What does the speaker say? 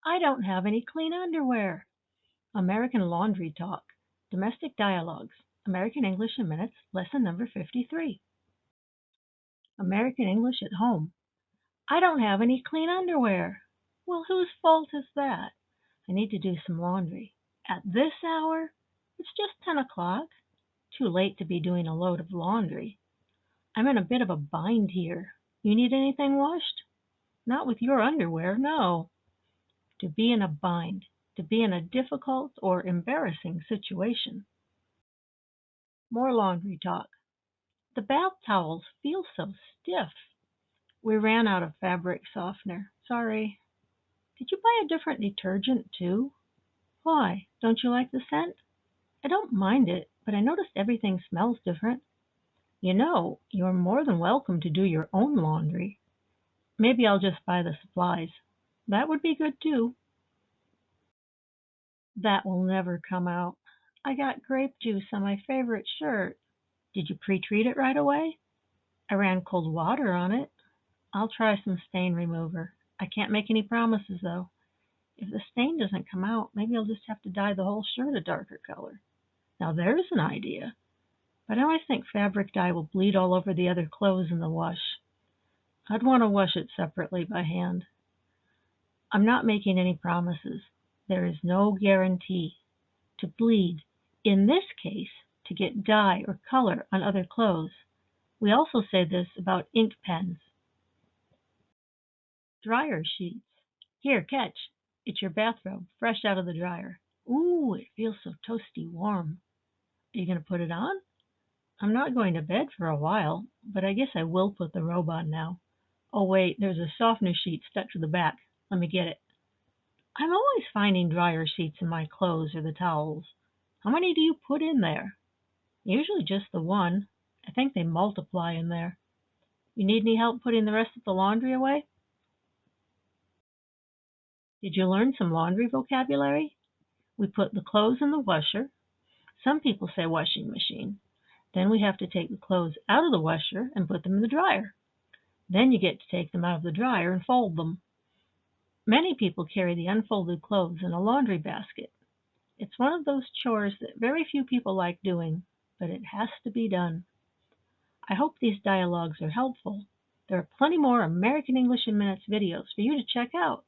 I don't have any clean underwear. American laundry talk. Domestic dialogues. American English in Minutes, lesson number 53. American English at home. I don't have any clean underwear. Well, whose fault is that? I need to do some laundry. At this hour? It's just 10 o'clock. Too late to be doing a load of laundry. I'm in a bit of a bind here. You need anything washed? Not with your underwear, no. To be in a bind. To be in a difficult or embarrassing situation. More laundry talk. The bath towels feel so stiff. We ran out of fabric softener. Sorry. Did you buy a different detergent too? Why? Don't you like the scent? I don't mind it, but I noticed everything smells different. You know, you're more than welcome to do your own laundry. Maybe I'll just buy the supplies. That would be good too. That will never come out. I got grape juice on my favorite shirt. Did you pre-treat it right away? I ran cold water on it. I'll try some stain remover. I can't make any promises though. If the stain doesn't come out, maybe I'll just have to dye the whole shirt a darker color. Now there's an idea. But I always think fabric dye will bleed all over the other clothes in the wash. I'd want to wash it separately by hand. I'm not making any promises. There is no guarantee. To bleed, in this case, to get dye or color on other clothes. We also say this about ink pens. Dryer sheets. Here, catch. It's your bathrobe, fresh out of the dryer. Ooh, it feels so toasty warm. Are you going to put it on? I'm not going to bed for a while, but I guess I will put the robe on now. Oh wait, there's a softener sheet stuck to the back. Let me get it. I'm always finding dryer sheets in my clothes or the towels. How many do you put in there? Usually just the one. I think they multiply in there. You need any help putting the rest of the laundry away? Did you learn some laundry vocabulary? We put the clothes in the washer. Some people say washing machine. Then we have to take the clothes out of the washer and put them in the dryer. Then you get to take them out of the dryer and fold them. Many people carry the unfolded clothes in a laundry basket. It's one of those chores that very few people like doing, but it has to be done. I hope these dialogues are helpful. There are plenty more American English in Minutes videos for you to check out.